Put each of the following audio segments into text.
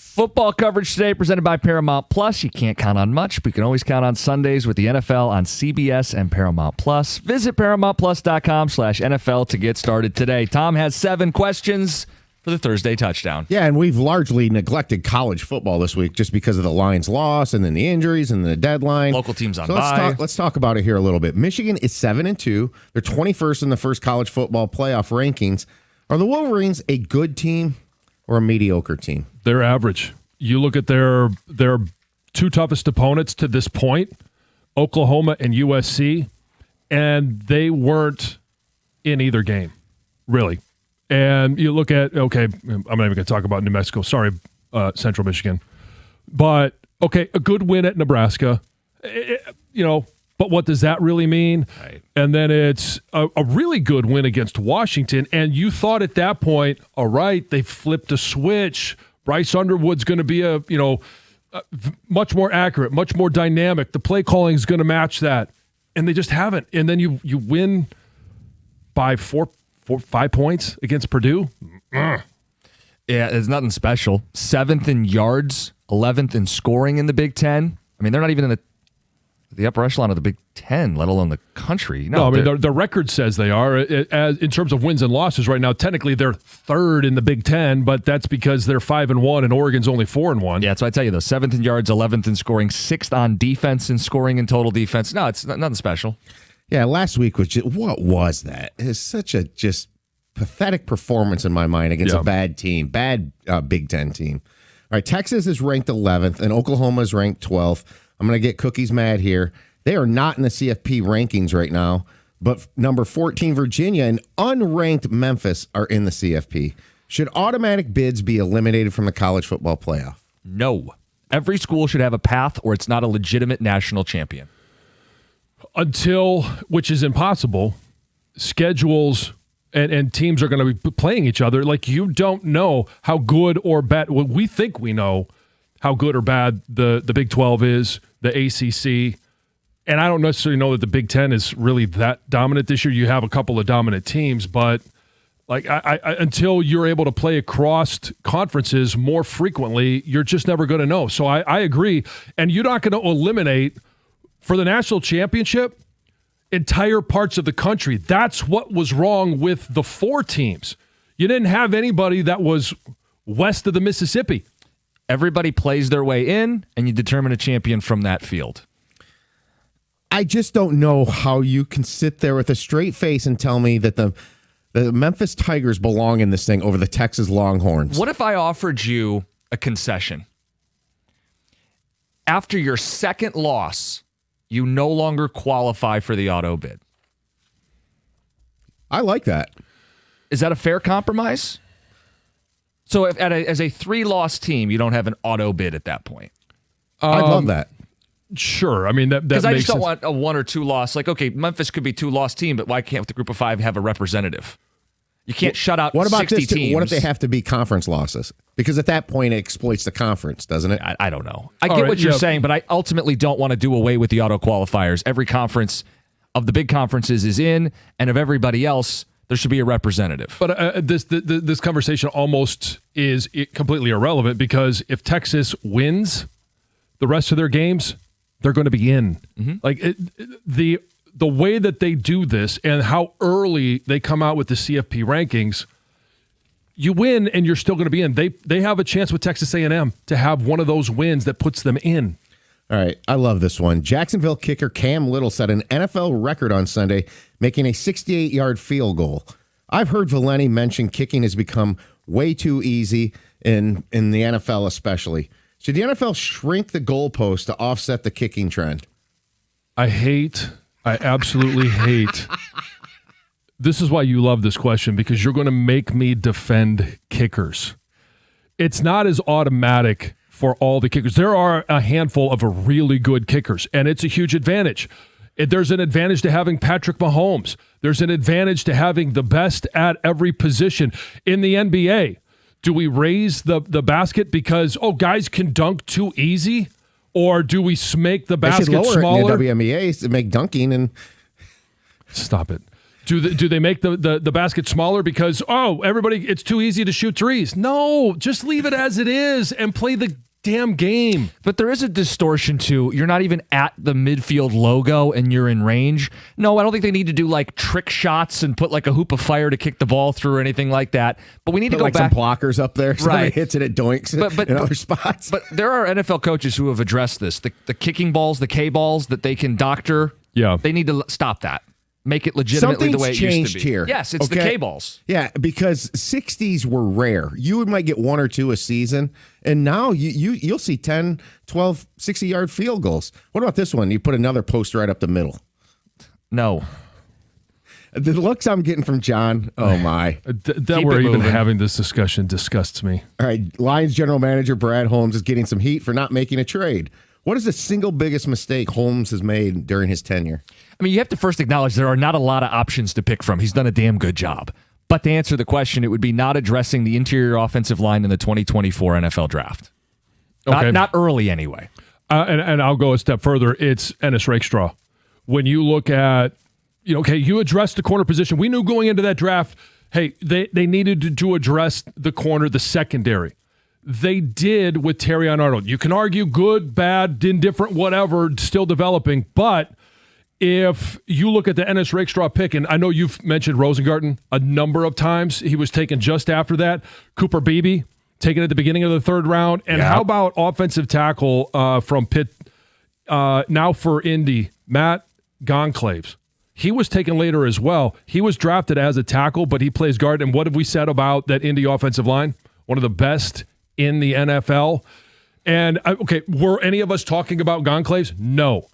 Football coverage today presented by Paramount Plus. You can't count on much, but you can always count on Sundays with the NFL on CBS and Paramount Plus. Visit ParamountPlus.com/NFL to get started today. Tom has 7 questions for the Thursday touchdown. Yeah, and we've largely neglected college football this week just because of the Lions' loss and then the injuries and the deadline. Local teams on bye. Let's talk about it here a little bit. Michigan is 7-2. They're 21st in the first college football playoff rankings. Are the Wolverines a good team or a mediocre team? They're average. You look at their 2 toughest opponents to this point, Oklahoma and USC, and they weren't in either game, really. And you look at, okay, I'm not even going to talk about New Mexico. Sorry, Central Michigan. But, okay, a good win at Nebraska, but what does that really mean? Right. And then it's a really good win against Washington, and you thought at that point, all right, they flipped a switch. Bryce Underwood's going to be much more accurate, much more dynamic. The play calling is going to match that, and they just haven't. And then you win by 5 points against Purdue. Yeah, it's nothing special. 7th in yards, 11th in scoring in the Big Ten. I mean, they're not even in the upper echelon of the Big Ten, let alone the country. No, I mean, the record says they are. In terms of wins and losses right now, technically they're 3rd in the Big Ten, but that's because they're 5-1 and Oregon's only 4-1. Yeah, so I tell you, though, 7th in yards, 11th in scoring, 6th on defense in scoring and total defense. No, it's nothing special. Yeah, last week was just, what was that? It was such a just pathetic performance in my mind against a bad team, bad Big Ten team. All right, Texas is ranked 11th and Oklahoma is ranked 12th. I'm going to get Cookies mad here. They are not in the CFP rankings right now, but number 14, Virginia, and unranked Memphis are in the CFP. Should automatic bids be eliminated from the college football playoff? No. Every school should have a path or it's not a legitimate national champion. Until, which is impossible, schedules and teams are going to be playing each other. Like, you don't know how good or bad. Well, we think we know how good or bad the Big 12 is, the ACC. And I don't necessarily know that the Big Ten is really that dominant this year. You have a couple of dominant teams, but like I until you're able to play across conferences more frequently, you're just never going to know. So I agree. And you're not going to eliminate, for the national championship, entire parts of the country. That's what was wrong with the 4 teams. You didn't have anybody that was west of the Mississippi. Everybody plays their way in, and you determine a champion from that field. I just don't know how you can sit there with a straight face and tell me that the Memphis Tigers belong in this thing over the Texas Longhorns. What if I offered you a concession? After your 2nd loss, you no longer qualify for the auto bid. I like that. Is that a fair compromise? So if as a 3-loss team, you don't have an auto bid at that point. I'd love that. Sure. I mean, that because I just don't sense. want a 1 or 2 loss. Like, okay, Memphis could be 2-loss team, but why can't the group of 5 have a representative? You can't shut out 60 teams. What if they have to be conference losses? Because at that point, it exploits the conference, doesn't it? I don't know. I get what you're saying, but I ultimately don't want to do away with the auto qualifiers. Every conference of the big conferences is in, and of everybody else, there should be a representative. But this conversation almost is completely irrelevant, because if Texas wins the rest of their games, they're going to be in. Mm-hmm. Like the way that they do this and how early they come out with the CFP rankings, you win and you're still going to be in. They have a chance with Texas A&M to have one of those wins that puts them in. All right, I love this one. Jacksonville kicker Cam Little set an NFL record on Sunday, making a 68-yard field goal. I've heard Valenti mention kicking has become way too easy in the NFL especially. Should the NFL shrink the goalpost to offset the kicking trend? I absolutely hate. This is why you love this question, because you're going to make me defend kickers. It's not as automatic for all the kickers. There are a handful of really good kickers, and it's a huge advantage. There's an advantage to having Patrick Mahomes. There's an advantage to having the best at every position. In the NBA, do we raise the basket because, guys can dunk too easy? Or do we make the basket smaller? In the WNBA to make dunking and... Stop it. Do they make the basket smaller because, everybody, it's too easy to shoot threes? No, just leave it as it is and play the damn game. But there is a distortion too. You're not even at the midfield logo and you're in range. No, I don't think they need to do like trick shots and put like a hoop of fire to kick the ball through or anything like that. But we need to go like back. Some blockers up there. Somebody Right. hits it at doinks in other spots. But there are NFL coaches who have addressed this. The kicking balls, the K balls that they can doctor. Yeah. They need to stop that. Make it legitimately the way it used to be. Here. Yes, it's the K-balls. Yeah, because 60s were rare. You might get 1 or 2 a season, and now you'll see 10, 12, 60-yard field goals. What about this one? You put another post right up the middle. No. The looks I'm getting from John, oh my. That we're even having this discussion disgusts me. All right, Lions general manager Brad Holmes is getting some heat for not making a trade. What is the single biggest mistake Holmes has made during his tenure? I mean, you have to first acknowledge there are not a lot of options to pick from. He's done a damn good job. But to answer the question, it would be not addressing the interior offensive line in the 2024 NFL draft. Okay. Not early anyway. And I'll go a step further. It's Ennis Rakestraw. When you look at, you addressed the corner position. We knew going into that draft, hey, they needed to address the corner, the secondary. They did with Terrion Arnold. You can argue good, bad, indifferent, whatever, still developing. But if you look at the Ennis Rakestraw pick, and I know you've mentioned Rosengarten a number of times. He was taken just after that. Cooper Beebe, taken at the beginning of the 3rd round. And how about offensive tackle from Pitt, now for Indy, Matt Goncalves? He was taken later as well. He was drafted as a tackle, but he plays guard. And what have we said about that Indy offensive line? One of the best in the NFL. And, were any of us talking about Goncalves? No.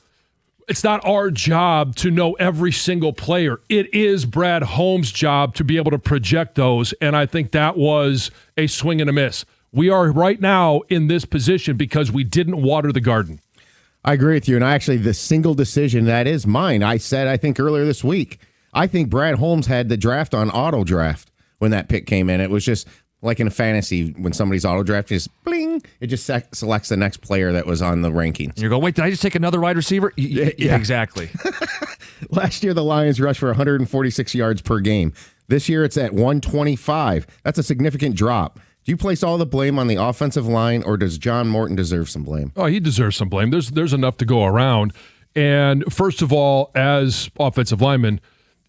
It's not our job to know every single player. It is Brad Holmes' job to be able to project those, and I think that was a swing and a miss. We are right now in this position because we didn't water the garden. I agree with you, and actually the single decision that is mine, I said, I think earlier this week, I think Brad Holmes had the draft on auto draft when that pick came in. It was just like in a fantasy, when somebody's auto draft, just bling, it just selects the next player that was on the rankings. And you go, wait, did I just take another wide receiver? Yeah. Exactly. Last year, the Lions rushed for 146 yards per game. This year, it's at 125. That's a significant drop. Do you place all the blame on the offensive line, or does John Morton deserve some blame? Oh, he deserves some blame. There's enough to go around. And first of all, as offensive linemen,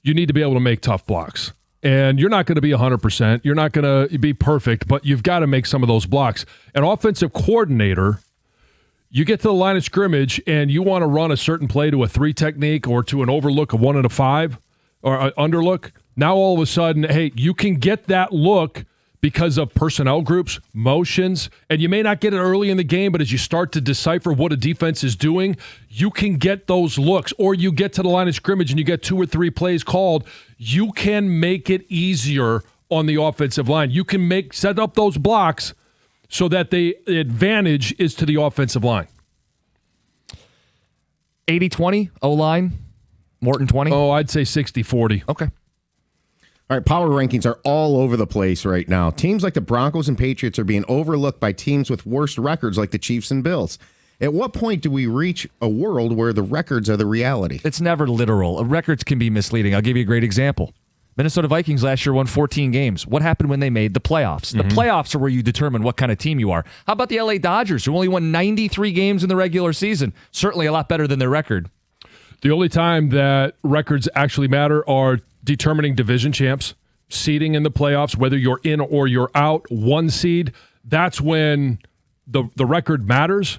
you need to be able to make tough blocks. And you're not going to be 100%. You're not going to be perfect, but you've got to make some of those blocks. An offensive coordinator, you get to the line of scrimmage and you want to run a certain play to a 3 technique or to an overlook, a 1 and a 5, or an underlook. Now all of a sudden, hey, you can get that look because of personnel groups, motions, and you may not get it early in the game, but as you start to decipher what a defense is doing, you can get those looks. Or you get to the line of scrimmage and you get 2 or 3 plays called. You can make it easier on the offensive line. You can set up those blocks so that the advantage is to the offensive line. 80-20 O-line, Morton 20? Oh, I'd say 60-40. Okay. All right, power rankings are all over the place right now. Teams like the Broncos and Patriots are being overlooked by teams with worse records like the Chiefs and Bills. At what point do we reach a world where the records are the reality? It's never literal. Records can be misleading. I'll give you a great example. Minnesota Vikings last year won 14 games. What happened when they made the playoffs? The playoffs are where you determine what kind of team you are. How about the LA Dodgers, who only won 93 games in the regular season? Certainly a lot better than their record. The only time that records actually matter are determining division champs, seeding in the playoffs, whether you're in or you're out, 1 seed. That's when the record matters,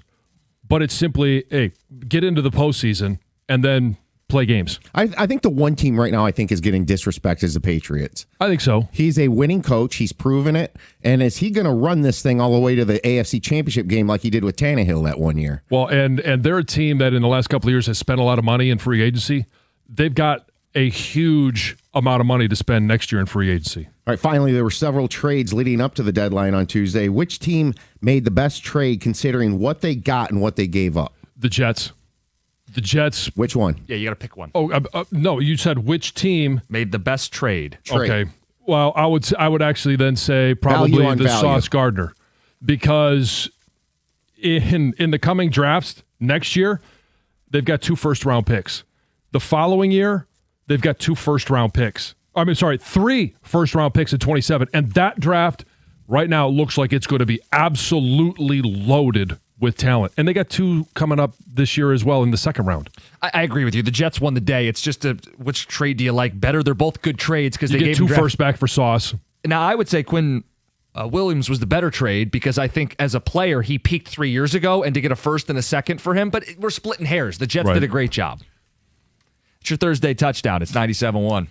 but it's simply, hey, get into the postseason and then play games. I think the one team right now I think is getting disrespected is the Patriots. I think so. He's a winning coach. He's proven it. And is he going to run this thing all the way to the AFC Championship game like he did with Tannehill that one year? Well, and they're a team that in the last couple of years has spent a lot of money in free agency. They've got a huge amount of money to spend next year in free agency. All right, finally, there were several trades leading up to the deadline on Tuesday. Which team made the best trade considering what they got and what they gave up? The Jets. The Jets. Which one? Yeah, you got to pick one. Oh, no, you said which team made the best trade. Okay. Well, I would actually then say probably the Sauce Gardner, because in the coming drafts next year, they've got 2 first-round picks. The following year, they've got 3 first-round picks in 27. And that draft right now looks like it's going to be absolutely loaded with talent. And they got 2 coming up this year as well in the second round. I agree with you. The Jets won the day. It's just which trade do you like better? They're both good trades because they get gave 2 first back for Sauce. Now, I would say Quinn Williams was the better trade because I think as a player, he peaked 3 years ago, and to get a first and a second for him, but we're splitting hairs. The Jets did a great job. It's your Thursday touchdown. It's 97-1.